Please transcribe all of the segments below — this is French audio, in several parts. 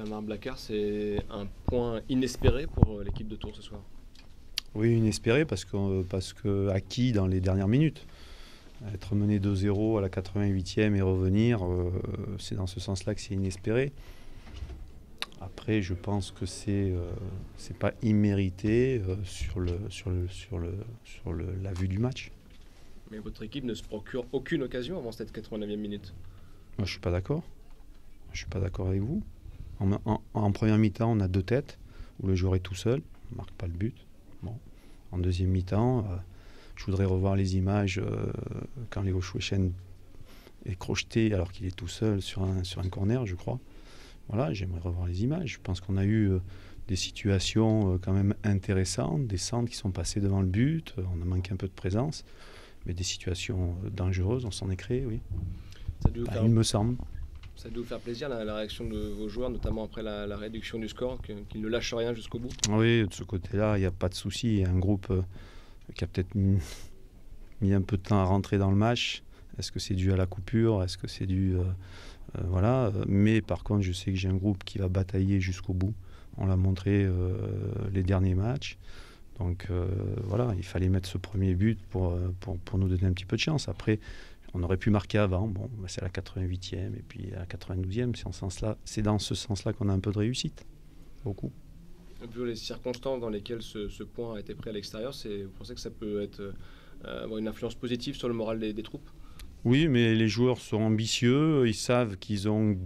Bernard Blacquart, c'est un point inespéré pour l'équipe de Tours ce soir. Oui, inespéré parce que acquis dans les dernières minutes. Être mené 2-0 à la 88e et revenir, c'est dans ce sens-là que c'est inespéré. Après, je pense que c'est pas immérité sur la vue du match. Mais votre équipe ne se procure aucune occasion avant cette 89e minute. Moi, je suis pas d'accord. Je suis pas d'accord avec vous. En première mi-temps, on a deux têtes où le joueur est tout seul, on ne marque pas le but. Bon. En deuxième mi-temps, je voudrais revoir les images quand Léo Chouechen est crocheté alors qu'il est tout seul sur un corner, je crois. Voilà, j'aimerais revoir les images. Je pense qu'on a eu des situations quand même intéressantes, des centres qui sont passés devant le but, on a manqué un peu de présence, mais des situations dangereuses, on s'en est créé, oui. Il me semble. Ça doit vous faire plaisir la réaction de vos joueurs, notamment après la réduction du score, qu'ils ne lâchent rien jusqu'au bout? Oui, de ce côté-là, il n'y a pas de souci. Il y a un groupe qui a peut-être mis un peu de temps à rentrer dans le match. Est-ce que c'est dû à la coupure? Est-ce que c'est dû... voilà. Mais par contre, je sais que j'ai un groupe qui va batailler jusqu'au bout. On l'a montré les derniers matchs. Donc voilà, il fallait mettre ce premier but pour nous donner un petit peu de chance. Après, on aurait pu marquer avant. Bon, c'est à la 88e et puis à la 92e. C'est dans ce sens-là qu'on a un peu de réussite. Beaucoup. Vu les circonstances dans lesquelles ce point a été pris à l'extérieur, vous pensez que ça peut avoir une influence positive sur le moral des troupes? Oui, mais les joueurs sont ambitieux. Ils savent qu'ils ont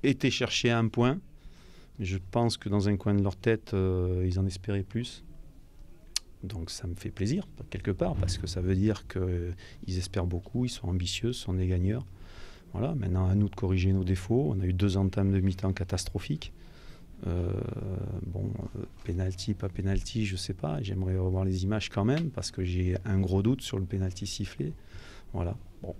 été chercher un point. Je pense que dans un coin de leur tête, ils en espéraient plus. Donc ça me fait plaisir, quelque part, parce que ça veut dire qu'ils espèrent beaucoup, ils sont ambitieux, ce sont des gagneurs. Voilà, maintenant à nous de corriger nos défauts. On a eu 2 entames de mi-temps catastrophiques. Penalty, pas penalty, je sais pas. J'aimerais revoir les images quand même, parce que j'ai un gros doute sur le penalty sifflé. Voilà, bon.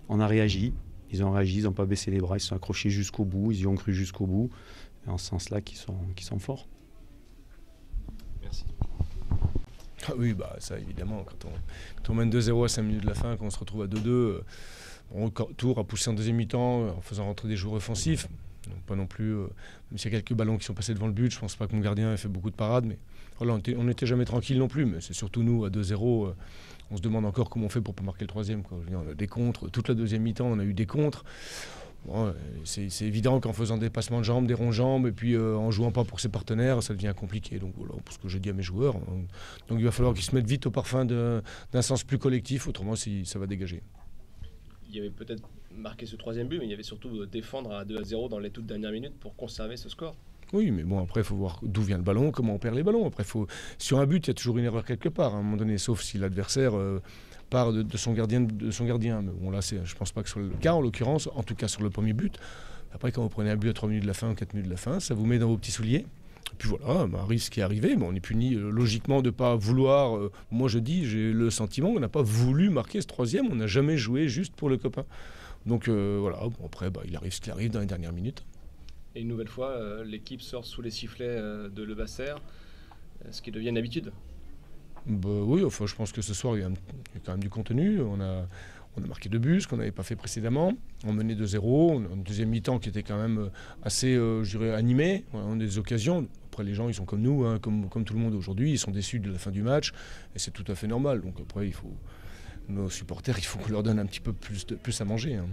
On a réagi, ils ont réagi, ils n'ont pas baissé les bras, ils sont accrochés jusqu'au bout, ils y ont cru jusqu'au bout. Et en ce sens-là qu'ils sont forts. Merci. Ah oui, bah ça évidemment, quand on mène 2-0 à 5 minutes de la fin, quand on se retrouve à 2-2, Tours a poussé en deuxième mi-temps en faisant rentrer des joueurs offensifs. Donc pas non plus, même s'il y a quelques ballons qui sont passés devant le but, je pense pas que mon gardien ait fait beaucoup de parades, mais voilà, on n'était jamais tranquille non plus, mais c'est surtout nous, à 2-0, on se demande encore comment on fait pour pas marquer le troisième, quoi. Je veux dire, on a des contres, toute la deuxième mi-temps on a eu des contres. Bon, c'est évident qu'en faisant des passements de jambes, des ronds-jambes, et puis en jouant pas pour ses partenaires, ça devient compliqué. Donc voilà, pour ce que j'ai dit à mes joueurs. Donc il va falloir qu'ils se mettent vite au parfum d'un sens plus collectif, autrement ça va dégager. Il y avait peut-être marqué ce troisième but, mais il y avait surtout défendre à 2-0 dans les toutes dernières minutes pour conserver ce score. Oui, mais bon, après, il faut voir d'où vient le ballon, comment on perd les ballons. Après, sur un but, il y a toujours une erreur quelque part, à un moment donné, sauf si l'adversaire part de son gardien. Mais bon, là, je pense pas que ce soit le cas, en l'occurrence, en tout cas sur le premier but. Après, quand vous prenez un but à 3 minutes de la fin ou 4 minutes de la fin, ça vous met dans vos petits souliers. Et puis voilà, un risque qui est arrivé, mais on est puni logiquement de ne pas vouloir. Moi, je dis, j'ai le sentiment qu'on n'a pas voulu marquer ce troisième, on n'a jamais joué juste pour le copain. Donc voilà, bon, après, il arrive ce qui arrive dans les dernières minutes. Et une nouvelle fois, l'équipe sort sous les sifflets de Levasseur, ce qui devient une habitude. Oui, enfin, je pense que ce soir, il y a quand même du contenu. On a marqué 2 buts, ce qu'on n'avait pas fait précédemment. On menait 2-0, on a une deuxième mi-temps qui était quand même assez, je dirais, animée. On a des occasions. Après, les gens, ils sont comme nous, hein, comme tout le monde aujourd'hui. Ils sont déçus de la fin du match, et c'est tout à fait normal. Donc après, nos supporters, il faut qu'on leur donne un petit peu plus à manger, hein.